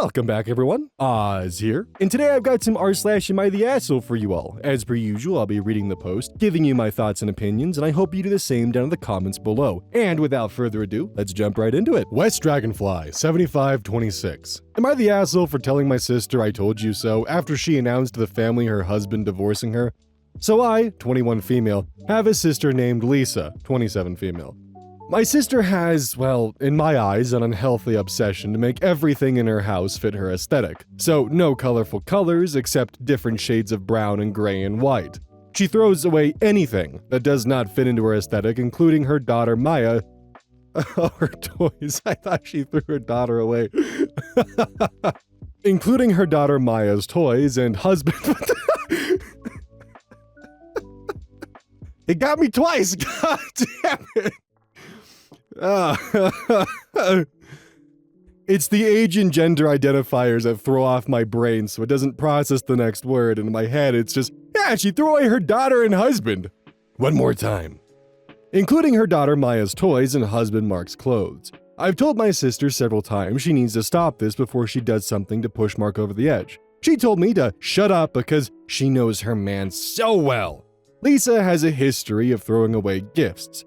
Welcome back, everyone. Oz here, and today I've got some r/am I the asshole for you all. As per usual, I'll be reading the post, giving you my thoughts and opinions, and I hope you do the same down in the comments below. And without further ado, let's jump right into it. West Dragonfly 7526. Am I the asshole for telling my sister I told you so after she announced to the family her husband divorcing her? So I, 21 female, have a sister named Lisa, 27 female. My sister has, well, in my eyes, an unhealthy obsession to make everything in her house fit her aesthetic. So no colorful colors except different shades of brown and gray and white. She throws away anything that does not fit into her aesthetic, including her daughter Maya. Oh, her toys. I thought she threw her daughter away. Including her daughter Maya's toys and husband. It got me twice. God damn it. It's the age and gender identifiers that throw off my brain so it doesn't process the next word. In my head, it's just, yeah, she threw away her daughter and husband. One more time. Including her daughter Maya's toys and husband Mark's clothes. I've told my sister several times she needs to stop this before she does something to push Mark over the edge. She told me to shut up because she knows her man so well. Lisa has a history of throwing away gifts.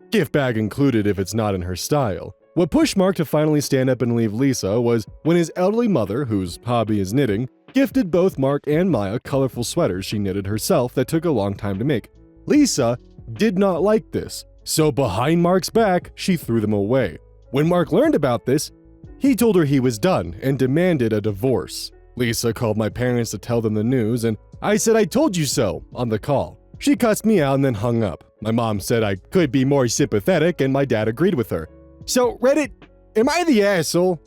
Gift bag included if it's not in her style. What pushed Mark to finally stand up and leave Lisa was when his elderly mother, whose hobby is knitting, gifted both Mark and Maya colorful sweaters she knitted herself that took a long time to make. Lisa did not like this, so behind Mark's back, she threw them away. When Mark learned about this, he told her he was done and demanded a divorce. Lisa called my parents to tell them the news, and I said I told you so on the call. She cussed me out and then hung up. My mom said I could be more sympathetic, and my dad agreed with her. So, Reddit, am I the asshole?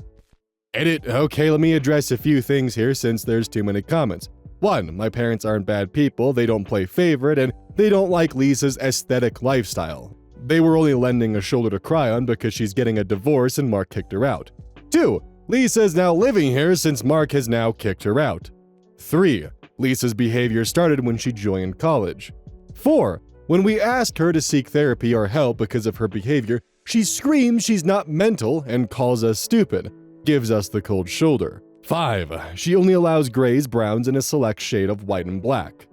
Edit, okay, let me address a few things here since there's too many comments. 1, my parents aren't bad people, they don't play favorite, and they don't like Lisa's aesthetic lifestyle. They were only lending a shoulder to cry on because she's getting a divorce and Mark kicked her out. 2, Lisa is now living here since Mark has now kicked her out. 3, Lisa's behavior started when she joined college. 4, when we asked her to seek therapy or help because of her behavior, she screams she's not mental and calls us stupid, gives us the cold shoulder. 5, she only allows grays, browns, and a select shade of white and black.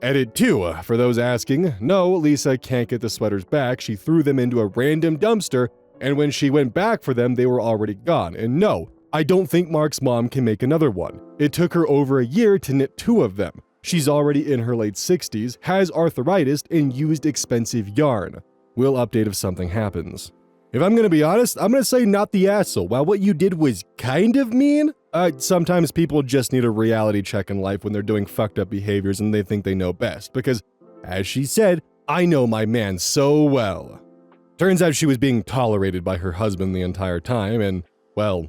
Edit 2, for those asking, no, Lisa can't get the sweaters back, she threw them into a random dumpster, and when she went back for them, they were already gone. And no, I don't think Mark's mom can make another one. It took her over a year to knit 2 of them. She's already in her late 60s, has arthritis, and used expensive yarn. We'll update if something happens. If I'm gonna be honest, I'm gonna say not the asshole. While what you did was kind of mean, sometimes people just need a reality check in life when they're doing fucked up behaviors and they think they know best. Because, as she said, I know my man so well. Turns out she was being tolerated by her husband the entire time, and, well,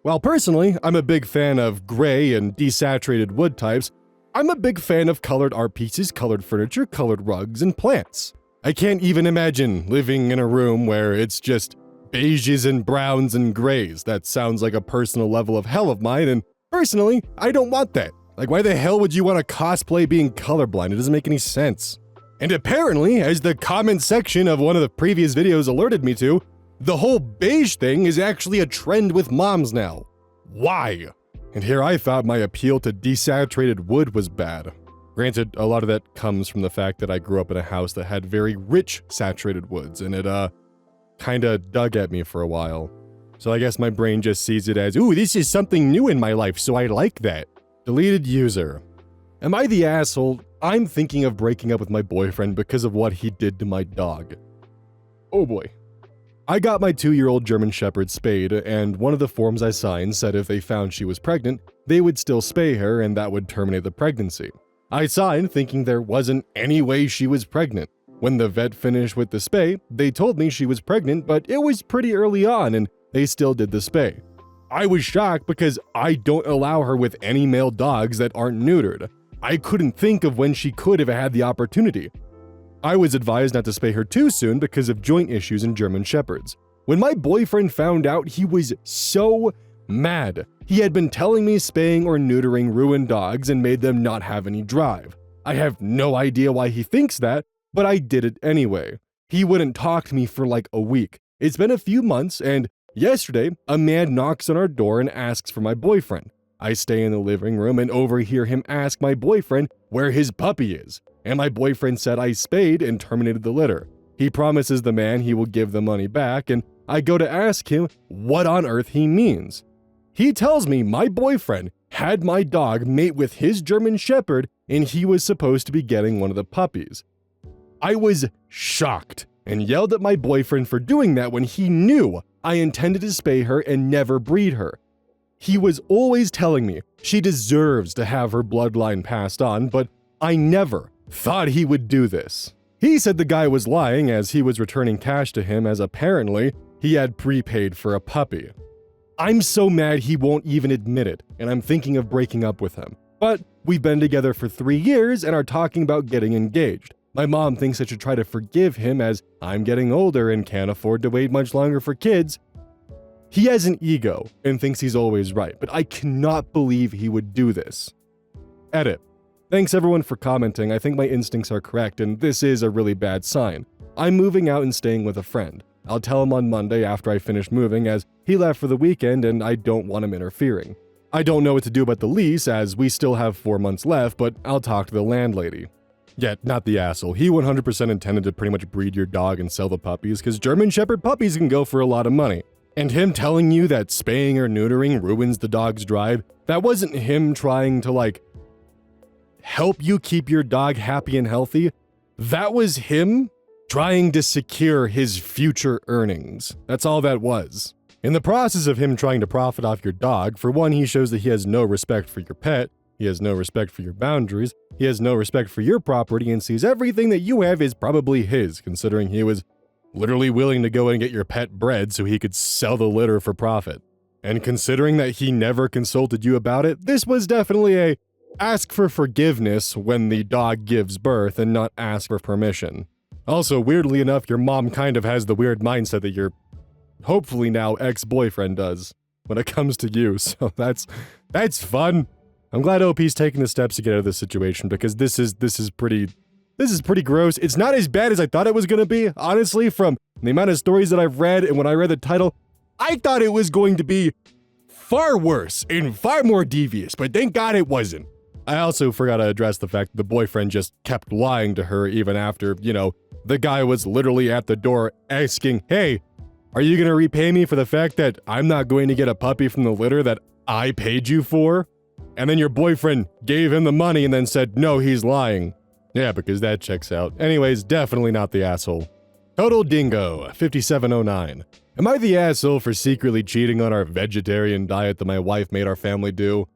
while personally, I'm a big fan of gray and desaturated wood types, I'm a big fan of colored art pieces, colored furniture, colored rugs, and plants. I can't even imagine living in a room where it's just beiges and browns and grays. That sounds like a personal level of hell of mine, and personally, I don't want that. Like, why the hell would you want to cosplay being colorblind? It doesn't make any sense. And apparently, as the comment section of one of the previous videos alerted me to, the whole beige thing is actually a trend with moms now. Why? And here I thought my appeal to desaturated wood was bad. Granted, a lot of that comes from the fact that I grew up in a house that had very rich saturated woods, and it, kinda dug at me for a while. So I guess my brain just sees it as, ooh, this is something new in my life, so I like that. Deleted user. Am I the asshole? I'm thinking of breaking up with my boyfriend because of what he did to my dog. Oh boy. I got my 2-year-old German Shepherd spayed, and one of the forms I signed said if they found she was pregnant, they would still spay her and that would terminate the pregnancy. I signed thinking there wasn't any way she was pregnant. When the vet finished with the spay, they told me she was pregnant, but it was pretty early on and they still did the spay. I was shocked because I don't allow her with any male dogs that aren't neutered. I couldn't think of when she could if I had the opportunity. I was advised not to spay her too soon because of joint issues in German Shepherds. When my boyfriend found out, he was so mad. He had been telling me spaying or neutering ruined dogs and made them not have any drive. I have no idea why he thinks that, but I did it anyway. He wouldn't talk to me for like a week. It's been a few months and Yesterday, a man knocks on our door and asks for my boyfriend. I stay in the living room and overhear him ask my boyfriend where his puppy is, and my boyfriend said I spayed and terminated the litter. He promises the man he will give the money back, and I go to ask him what on earth he means. He tells me my boyfriend had my dog mate with his German Shepherd and he was supposed to be getting one of the puppies. I was shocked and yelled at my boyfriend for doing that when he knew I intended to spay her and never breed her. He was always telling me she deserves to have her bloodline passed on, but I never thought he would do this. He said the guy was lying as he was returning cash to him as apparently he had prepaid for a puppy. I'm so mad he won't even admit it, and I'm thinking of breaking up with him. But we've been together for 3 years and are talking about getting engaged. My mom thinks I should try to forgive him as I'm getting older and can't afford to wait much longer for kids. He has an ego and thinks he's always right, but I cannot believe he would do this. Edit. Thanks everyone for commenting. I think my instincts are correct and this is a really bad sign. I'm moving out and staying with a friend. I'll tell him on Monday after I finish moving as he left for the weekend and I don't want him interfering. I don't know what to do about the lease as we still have 4 months left, but I'll talk to the landlady. Yet, not the asshole. He 100% intended to pretty much breed your dog and sell the puppies because German Shepherd puppies can go for a lot of money. And him telling you that spaying or neutering ruins the dog's drive, that wasn't him trying to help you keep your dog happy and healthy. That was him trying to secure his future earnings. That's all that was. In the process of him trying to profit off your dog, for one, he shows that he has no respect for your pet, he has no respect for your boundaries, he has no respect for your property, and sees everything that you have is probably his, considering he was literally willing to go and get your pet bred so he could sell the litter for profit. And considering that he never consulted you about it, this was definitely a ask for forgiveness when the dog gives birth and not ask for permission. Also, weirdly enough, your mom kind of has the weird mindset that your hopefully now ex-boyfriend does when it comes to you, so that's fun. I'm glad OP's taking the steps to get out of this situation because this is pretty gross. It's not as bad as I thought it was gonna be, honestly, from the amount of stories that I've read, and when I read the title, I thought it was going to be far worse and far more devious, but thank God it wasn't. I also forgot to address the fact that the boyfriend just kept lying to her even after, the guy was literally at the door asking, hey, are you gonna repay me for the fact that I'm not going to get a puppy from the litter that I paid you for? And then your boyfriend gave him the money and then said, no, he's lying. Yeah, because that checks out. Anyways, definitely not the asshole. Total Dingo, 5709. Am I the asshole for secretly cheating on our vegetarian diet that my wife made our family do?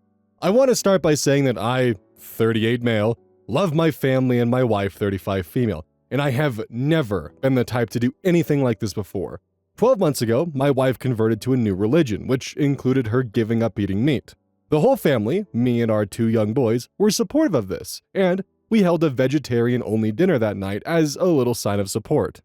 I want to start by saying that I, 38 male, love my family and my wife, 35 female, and I have never been the type to do anything like this before. 12 months ago, my wife converted to a new religion, which included her giving up eating meat. The whole family, me and our 2 young boys, were supportive of this, and we held a vegetarian-only dinner that night as a little sign of support.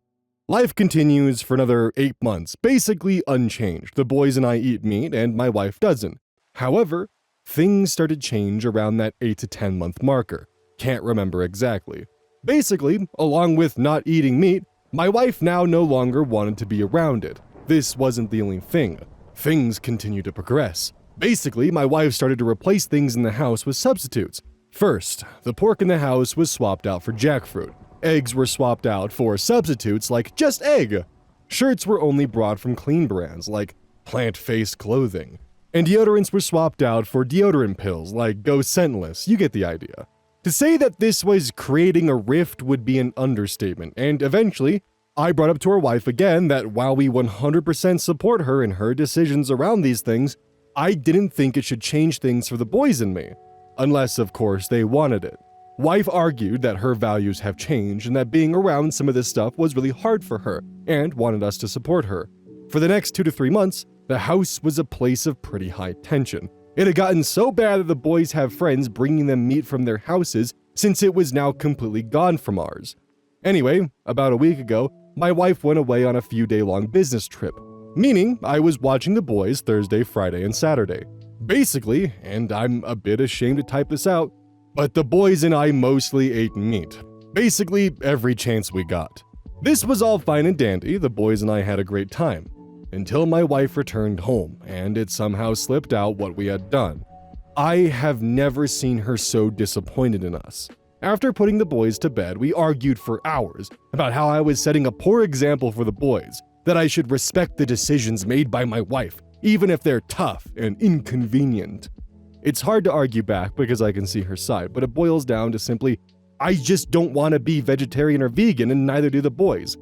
Life continues for another 8 months, basically unchanged. The boys and I eat meat, and my wife doesn't. However, things started to change around that 8 to 10 month marker. Can't remember exactly. Basically, along with not eating meat, my wife now no longer wanted to be around it. This wasn't the only thing. Things continued to progress. Basically, my wife started to replace things in the house with substitutes. First, the pork in the house was swapped out for jackfruit. Eggs were swapped out for substitutes like just egg. Shirts were only brought from clean brands like plant-based clothing. And deodorants were swapped out for deodorant pills like Go Scentless. You get the idea. To say that this was creating a rift would be an understatement, and eventually, I brought up to our wife again that while we 100% support her in her decisions around these things, I didn't think it should change things for the boys and me. Unless, of course, they wanted it. Wife argued that her values have changed and that being around some of this stuff was really hard for her, and wanted us to support her. For the next 2 to 3 months, the house was a place of pretty high tension. It had gotten so bad that the boys have friends bringing them meat from their houses since it was now completely gone from ours. Anyway, about a week ago, my wife went away on a few-day-long business trip, meaning I was watching the boys Thursday, Friday, and Saturday. Basically, and I'm a bit ashamed to type this out, but the boys and I mostly ate meat. Basically, every chance we got. This was all fine and dandy, the boys and I had a great time. until my wife returned home, and it somehow slipped out what we had done. I have never seen her so disappointed in us. After putting the boys to bed, we argued for hours about how I was setting a poor example for the boys, that I should respect the decisions made by my wife, even if they're tough and inconvenient. It's hard to argue back because I can see her side, but it boils down to simply, I just don't want to be vegetarian or vegan, and neither do the boys.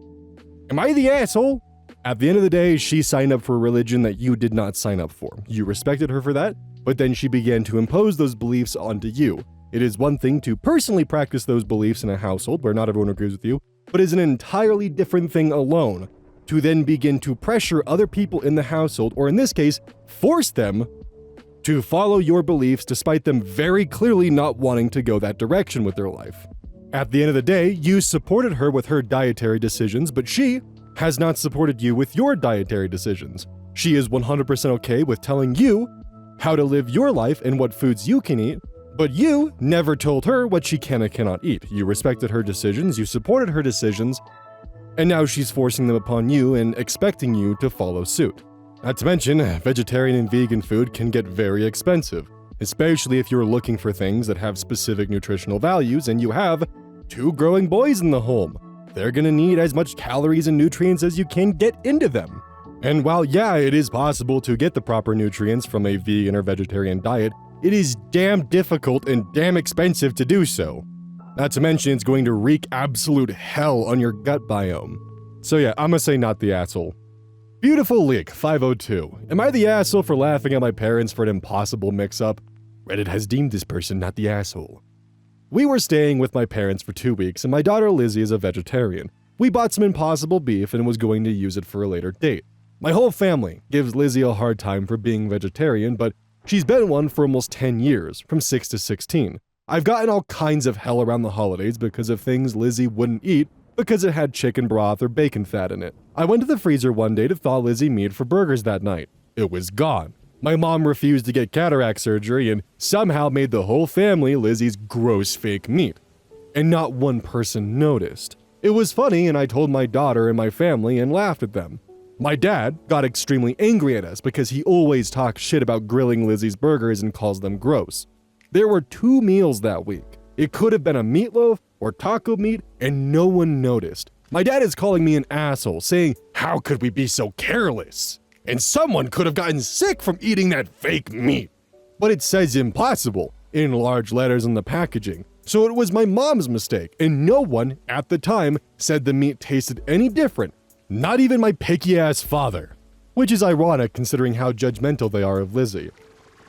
Am I the asshole? At the end of the day, she signed up for a religion that you did not sign up for. You respected her for that, but then she began to impose those beliefs onto you. It is one thing to personally practice those beliefs in a household where not everyone agrees with you, but is an entirely different thing alone to then begin to pressure other people in the household, or in this case, force them to follow your beliefs despite them very clearly not wanting to go that direction with their life. At the end of the day, you supported her with her dietary decisions, but she has not supported you with your dietary decisions. She is 100% okay with telling you how to live your life and what foods you can eat, but you never told her what she can and cannot eat. You respected her decisions, you supported her decisions, and now she's forcing them upon you and expecting you to follow suit. Not to mention, vegetarian and vegan food can get very expensive, especially if you're looking for things that have specific nutritional values and you have 2 growing boys in the home. They're gonna need as much calories and nutrients as you can get into them. And while yeah, it is possible to get the proper nutrients from a vegan or vegetarian diet, it is damn difficult and damn expensive to do so. Not to mention it's going to wreak absolute hell on your gut biome. So yeah, I'm gonna say not the asshole. Beautiful Leak 502. Am I the asshole for laughing at my parents for an impossible mix-up? Reddit has deemed this person not the asshole. We were staying with my parents for 2 weeks and my daughter Lizzie is a vegetarian. We bought some impossible beef and was going to use it for a later date. My whole family gives Lizzie a hard time for being vegetarian, but she's been one for almost 10 years, from 6 to 16. I've gotten all kinds of hell around the holidays because of things Lizzie wouldn't eat because it had chicken broth or bacon fat in it. I went to the freezer one day to thaw Lizzie meat for burgers that night. It was gone. My mom refused to get cataract surgery and somehow made the whole family Lizzie's gross fake meat. And not one person noticed. It was funny and I told my daughter and my family and laughed at them. My dad got extremely angry at us because he always talks shit about grilling Lizzie's burgers and calls them gross. There were 2 meals that week. It could have been a meatloaf or taco meat and no one noticed. My dad is calling me an asshole, saying, "How could we be so careless? And someone could have gotten sick from eating that fake meat." But it says impossible in large letters on the packaging. So it was my mom's mistake, and no one at the time said the meat tasted any different. Not even my picky-ass father. Which is ironic considering how judgmental they are of Lizzie.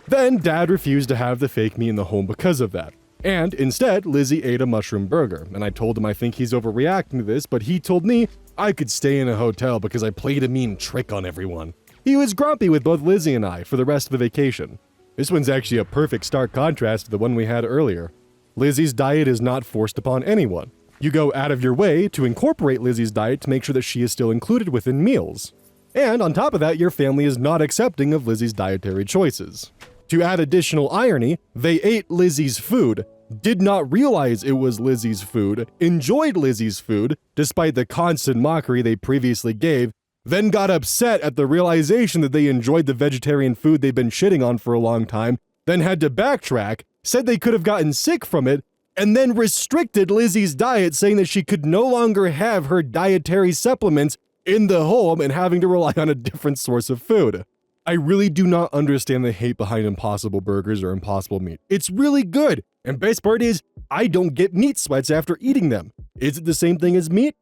Then Dad refused to have the fake meat in the home because of that. And instead, Lizzie ate a mushroom burger, and I told him I think he's overreacting to this, but he told me I could stay in a hotel because I played a mean trick on everyone. He was grumpy with both Lizzie and I for the rest of the vacation. This one's actually a perfect stark contrast to the one we had earlier. Lizzie's diet is not forced upon anyone. You go out of your way to incorporate Lizzie's diet to make sure that she is still included within meals. And on top of that, your family is not accepting of Lizzie's dietary choices. To add additional irony, they ate Lizzie's food, did not realize it was Lizzie's food, enjoyed Lizzie's food, despite the constant mockery they previously gave, then got upset at the realization that they enjoyed the vegetarian food they've been shitting on for a long time, then had to backtrack, said they could have gotten sick from it, and then restricted Lizzie's diet, saying that she could no longer have her dietary supplements in the home and having to rely on a different source of food. I really do not understand the hate behind Impossible Burgers or Impossible Meat. It's really good, and best part is, I don't get meat sweats after eating them. Is it the same thing as meat?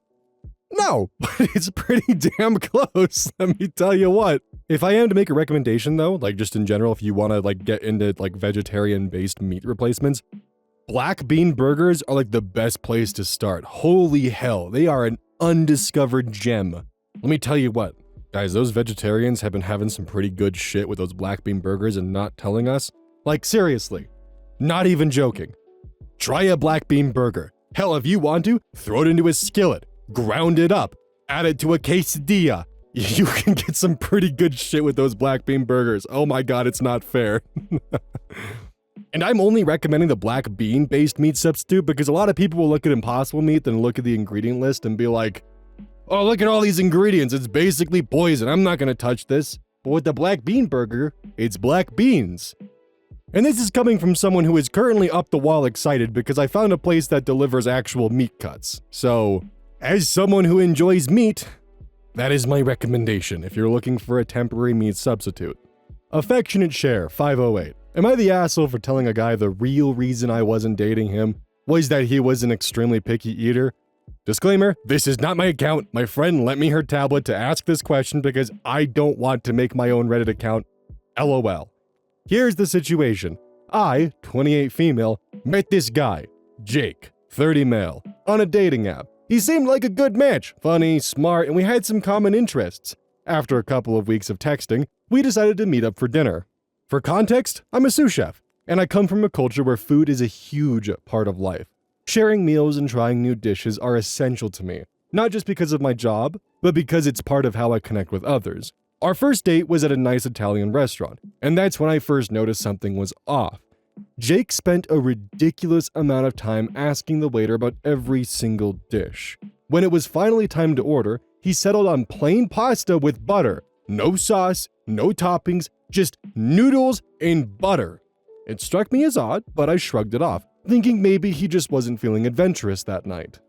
No, but it's pretty damn close, let me tell you what. If I am to make a recommendation though, like just in general, if you want to like get into like vegetarian-based meat replacements, black bean burgers are like the best place to start. Holy hell, they are an undiscovered gem. Let me tell you what, guys, those vegetarians have been having some pretty good shit with those black bean burgers and not telling us. Like seriously, not even joking. Try a black bean burger. Hell, if you want to, throw it into a skillet. Ground it up, add it to a quesadilla. You can get some pretty good shit with those black bean burgers. Oh my god, it's not fair. And I'm only recommending the black bean based meat substitute because a lot of people will look at Impossible Meat, then look at the ingredient list and be like, Oh, look at all these ingredients. It's basically poison. I'm not gonna touch this. But with the black bean burger, it's black beans. And this is coming from someone who is currently up the wall excited because I found a place that delivers actual meat cuts. So, as someone who enjoys meat, that is my recommendation if you're looking for a temporary meat substitute. Affectionate Share 508. Am I the asshole for telling a guy the real reason I wasn't dating him was that he was an extremely picky eater? Disclaimer, this is not my account. My friend lent me her tablet to ask this question because I don't want to make my own Reddit account. LOL. Here's the situation. I, 28 female, met this guy, Jake, 30 male, on a dating app. He seemed like a good match, funny, smart, and we had some common interests. After a couple of weeks of texting, we decided to meet up for dinner. For context, I'm a sous chef, and I come from a culture where food is a huge part of life. Sharing meals and trying new dishes are essential to me, not just because of my job, but because it's part of how I connect with others. Our first date was at a nice Italian restaurant, and that's when I first noticed something was off. Jake spent a ridiculous amount of time asking the waiter about every single dish. When it was finally time to order, he settled on plain pasta with butter. No sauce, no toppings, just noodles and butter. It struck me as odd, but I shrugged it off, thinking maybe he just wasn't feeling adventurous that night.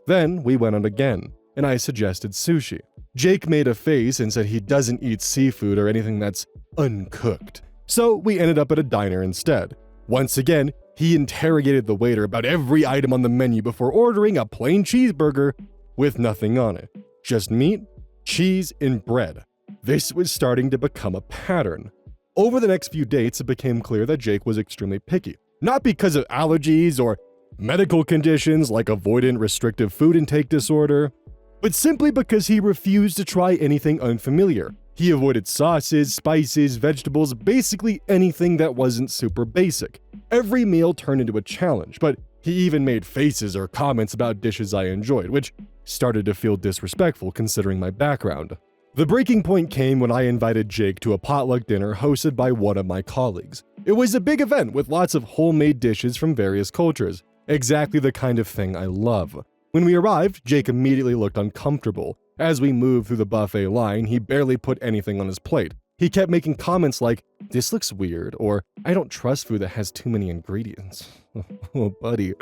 Then we went out again, and I suggested sushi. Jake made a face and said he doesn't eat seafood or anything that's uncooked. So we ended up at a diner instead. Once again, he interrogated the waiter about every item on the menu before ordering a plain cheeseburger with nothing on it. Just meat, cheese, and bread. This was starting to become a pattern. Over the next few dates, it became clear that Jake was extremely picky. Not because of allergies or medical conditions like avoidant restrictive food intake disorder, but simply because he refused to try anything unfamiliar. He avoided sauces, spices, vegetables, basically anything that wasn't super basic. Every meal turned into a challenge, but he even made faces or comments about dishes I enjoyed, which started to feel disrespectful considering my background. The breaking point came when I invited Jake to a potluck dinner hosted by one of my colleagues. It was a big event with lots of homemade dishes from various cultures, exactly the kind of thing I love. When we arrived, Jake immediately looked uncomfortable. As we moved through the buffet line, he barely put anything on his plate. He kept making comments like, "This looks weird," or "I don't trust food that has too many ingredients." Oh, buddy.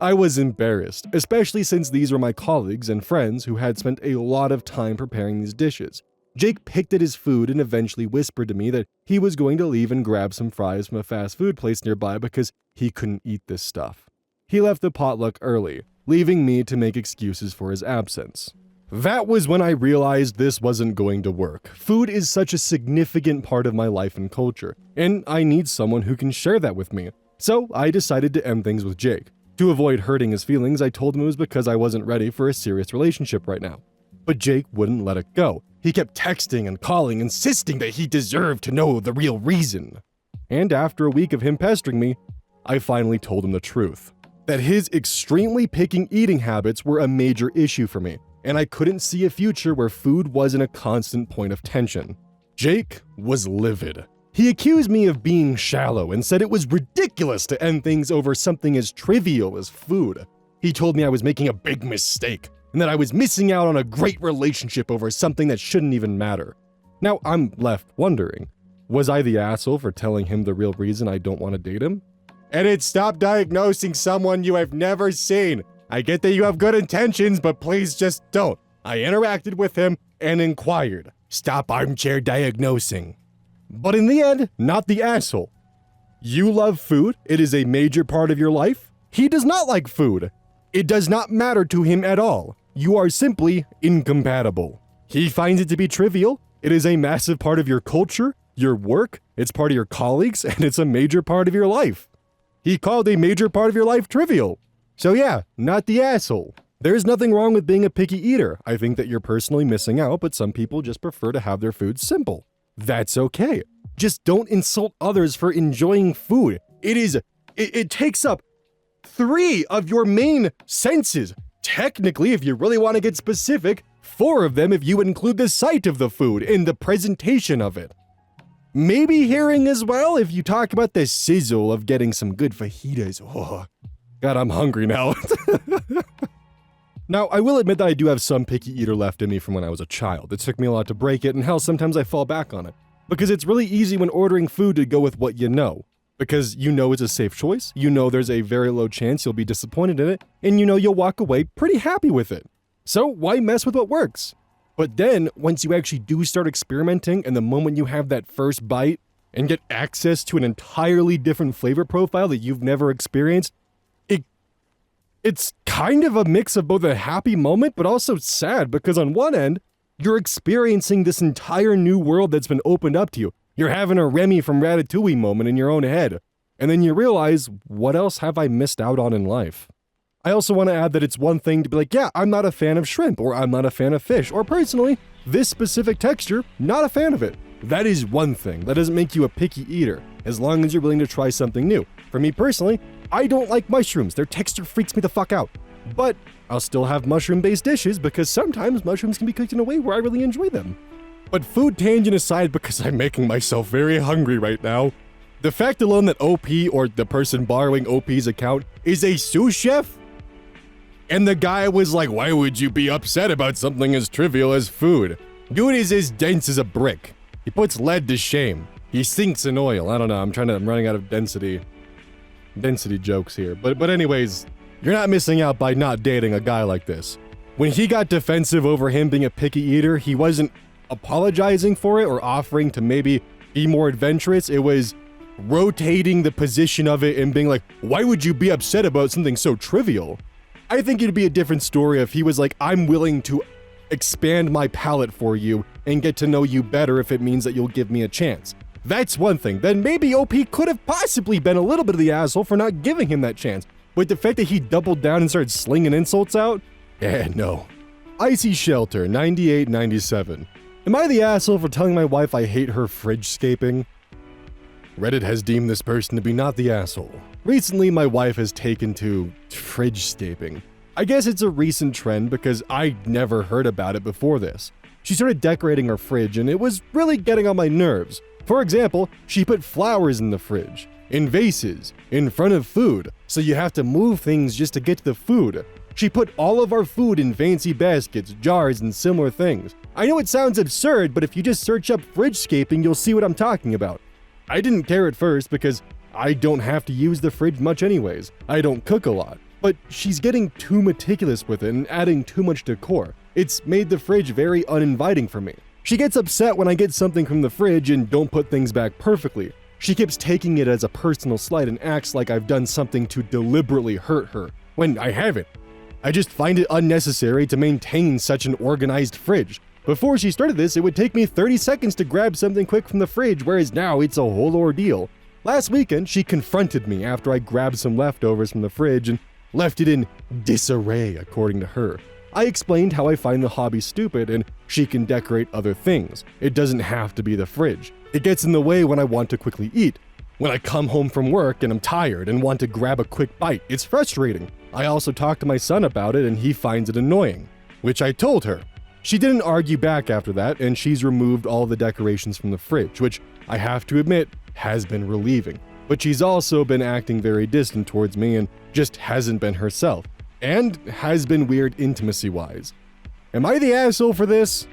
I was embarrassed, especially since these were my colleagues and friends who had spent a lot of time preparing these dishes. Jake picked at his food and eventually whispered to me that he was going to leave and grab some fries from a fast food place nearby because he couldn't eat this stuff. He left the potluck early, leaving me to make excuses for his absence. That was when I realized this wasn't going to work. Food is such a significant part of my life and culture, and I need someone who can share that with me. So I decided to end things with Jake. To avoid hurting his feelings, I told him it was because I wasn't ready for a serious relationship right now. But Jake wouldn't let it go. He kept texting and calling, insisting that he deserved to know the real reason. And after a week of him pestering me, I finally told him the truth. That his extremely picky eating habits were a major issue for me, and I couldn't see a future where food wasn't a constant point of tension. Jake was livid. He accused me of being shallow and said it was ridiculous to end things over something as trivial as food. He told me I was making a big mistake, and that I was missing out on a great relationship over something that shouldn't even matter. Now I'm left wondering, was I the asshole for telling him the real reason I don't want to date him? Edit, stop diagnosing someone you have never seen. I get that you have good intentions, but please just don't. I interacted with him and inquired. Stop armchair diagnosing. But in the end, not the asshole. You love food. It is a major part of your life. He does not like food. It does not matter to him at all. You are simply incompatible. He finds it to be trivial. It is a massive part of your culture, your work, it's part of your colleagues, and it's a major part of your life. He called a major part of your life trivial. So yeah, not the asshole. There's nothing wrong with being a picky eater. I think that you're personally missing out, but some people just prefer to have their food simple. That's okay. Just don't insult others for enjoying food. It takes up 3 of your main senses. Technically, if you really want to get specific, 4 of them if you include the sight of the food and the presentation of it. Maybe hearing as well if you talk about the sizzle of getting some good fajitas. Oh, God, I'm hungry now. Now, I will admit that I do have some picky eater left in me from when I was a child. It took me a lot to break it, and hell, sometimes I fall back on it. Because it's really easy when ordering food to go with what you know. Because you know it's a safe choice, you know there's a very low chance you'll be disappointed in it, and you know you'll walk away pretty happy with it. So why mess with what works? But then, once you actually do start experimenting, and the moment you have that first bite, and get access to an entirely different flavor profile that you've never experienced, it's kind of a mix of both a happy moment, but also sad, because on one end, you're experiencing this entire new world that's been opened up to you. You're having a Remy from Ratatouille moment in your own head. And then you realize, what else have I missed out on in life? I also want to add that it's one thing to be like, yeah, I'm not a fan of shrimp, or I'm not a fan of fish, or personally, this specific texture, not a fan of it. That is one thing. That doesn't make you a picky eater, as long as you're willing to try something new. For me personally, I don't like mushrooms. Their texture freaks me the fuck out. But I'll still have mushroom-based dishes because sometimes mushrooms can be cooked in a way where I really enjoy them. But food tangent aside, because I'm making myself very hungry right now, the fact alone that OP, or the person borrowing OP's account, is a sous chef? And the guy was like, why would you be upset about something as trivial as food? Dude is as dense as a brick. He puts lead to shame. He sinks in oil. I don't know, I'm running out of density jokes here. But anyways, you're not missing out by not dating a guy like this. When he got defensive over him being a picky eater, he wasn't apologizing for it or offering to maybe be more adventurous. It was rotating the position of it and being like, why would you be upset about something so trivial? I think it'd be a different story if he was like, I'm willing to expand my palate for you and get to know you better if it means that you'll give me a chance. That's one thing. Then maybe OP could have possibly been a little bit of the asshole for not giving him that chance. But the fact that he doubled down and started slinging insults out? No. Icy Shelter, 9897. Am I the asshole for telling my wife I hate her Fridgescaping? Reddit has deemed this person to be not the asshole. Recently, my wife has taken to Fridgescaping. I guess it's a recent trend because I'd never heard about it before this. She started decorating her fridge and it was really getting on my nerves. For example, she put flowers in the fridge, in vases, in front of food, so you have to move things just to get to the food. She put all of our food in fancy baskets, jars, and similar things. I know it sounds absurd, but if you just search up Fridgescaping, you'll see what I'm talking about. I didn't care at first because I don't have to use the fridge much anyways. I don't cook a lot. But she's getting too meticulous with it and adding too much decor. It's made the fridge very uninviting for me. She gets upset when I get something from the fridge and don't put things back perfectly. She keeps taking it as a personal slight and acts like I've done something to deliberately hurt her, when I haven't. I just find it unnecessary to maintain such an organized fridge. Before she started this, it would take me 30 seconds to grab something quick from the fridge, whereas now it's a whole ordeal. Last weekend, she confronted me after I grabbed some leftovers from the fridge and left it in disarray, according to her. I explained how I find the hobby stupid and she can decorate other things. It doesn't have to be the fridge. It gets in the way when I want to quickly eat. When I come home from work and I'm tired and want to grab a quick bite, it's frustrating. I also talked to my son about it and he finds it annoying, which I told her. She didn't argue back after that and she's removed all the decorations from the fridge, which I have to admit has been relieving. But she's also been acting very distant towards me and just hasn't been herself. And has been weird intimacy-wise. Am I the asshole for this?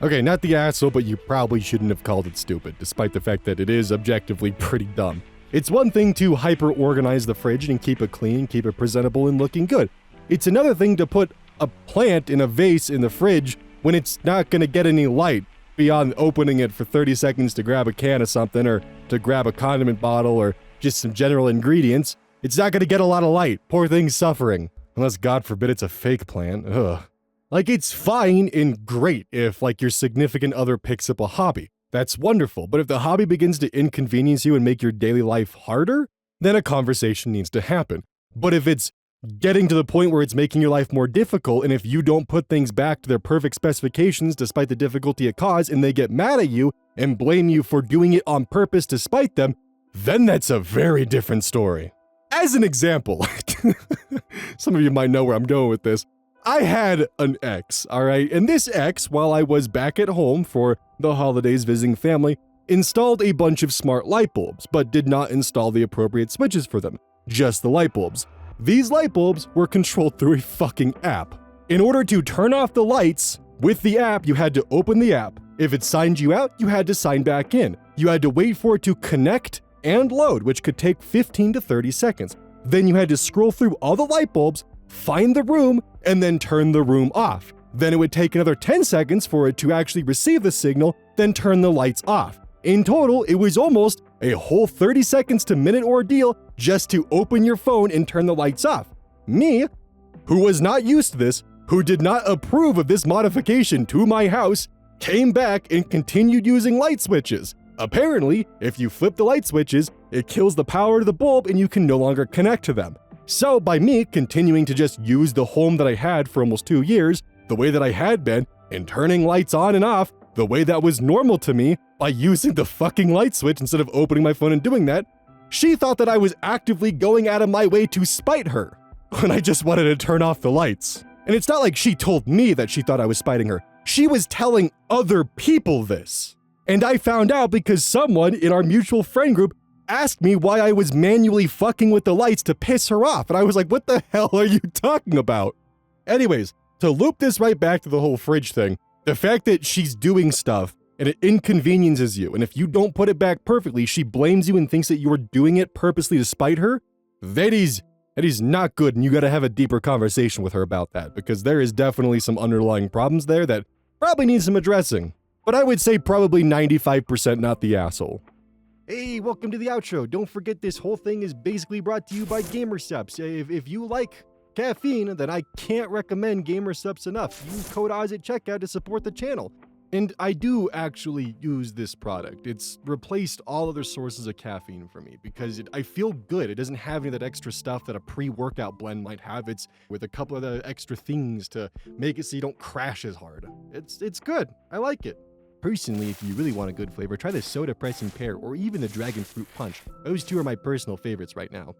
Okay, not the asshole, but you probably shouldn't have called it stupid, despite the fact that it is objectively pretty dumb. It's one thing to hyper-organize the fridge and keep it clean, keep it presentable and looking good. It's another thing to put a plant in a vase in the fridge when it's not gonna get any light beyond opening it for 30 seconds to grab a can of something or to grab a condiment bottle or just some general ingredients. It's not gonna get a lot of light. Poor thing's suffering. Unless, God forbid, it's a fake plant. Ugh. Like, it's fine and great if, like, your significant other picks up a hobby. That's wonderful, but if the hobby begins to inconvenience you and make your daily life harder, then a conversation needs to happen. But if it's getting to the point where it's making your life more difficult, and if you don't put things back to their perfect specifications despite the difficulty it caused, and they get mad at you and blame you for doing it on purpose to spite them, then that's a very different story. As an example, some of you might know where I'm going with this. I had an ex, alright? And this ex, while I was back at home for the holidays visiting family, installed a bunch of smart light bulbs, but did not install the appropriate switches for them. Just the light bulbs. These light bulbs were controlled through a fucking app. In order to turn off the lights with the app, you had to open the app. If it signed you out, you had to sign back in. You had to wait for it to connect and load, which could take 15 to 30 seconds. Then you had to scroll through all the light bulbs, find the room, and then turn the room off. Then it would take another 10 seconds for it to actually receive the signal, then turn the lights off. In total, it was almost a whole 30 seconds to minute ordeal just to open your phone and turn the lights off. Me, who was not used to this, who did not approve of this modification to my house, came back and continued using light switches. Apparently, if you flip the light switches, it kills the power to the bulb and you can no longer connect to them. So by me continuing to just use the home that I had for almost 2 years, the way that I had been, and turning lights on and off, the way that was normal to me, by using the fucking light switch instead of opening my phone and doing that, she thought that I was actively going out of my way to spite her, when I just wanted to turn off the lights. And it's not like she told me that she thought I was spiting her. She was telling other people this. And I found out because someone in our mutual friend group asked me why I was manually fucking with the lights to piss her off. And I was like, what the hell are you talking about? Anyways, to loop this right back to the whole fridge thing, the fact that she's doing stuff and it inconveniences you, and if you don't put it back perfectly, she blames you and thinks that you are doing it purposely to spite her, that is not good, and you gotta have a deeper conversation with her about that, because there is definitely some underlying problems there that probably need some addressing. But I would say probably 95% not the asshole. Hey, welcome to the outro. Don't forget this whole thing is basically brought to you by GamerSupps. If you like caffeine, then I can't recommend GamerSupps enough. Use code Oz at checkout to support the channel. And I do actually use this product. It's replaced all other sources of caffeine for me because I feel good. It doesn't have any of that extra stuff that a pre-workout blend might have. It's with a couple of the extra things to make it so you don't crash as hard. It's good. I like it. Personally, if you really want a good flavor, try the Soda Pressing Pear or even the Dragon Fruit Punch. Those two are my personal favorites right now.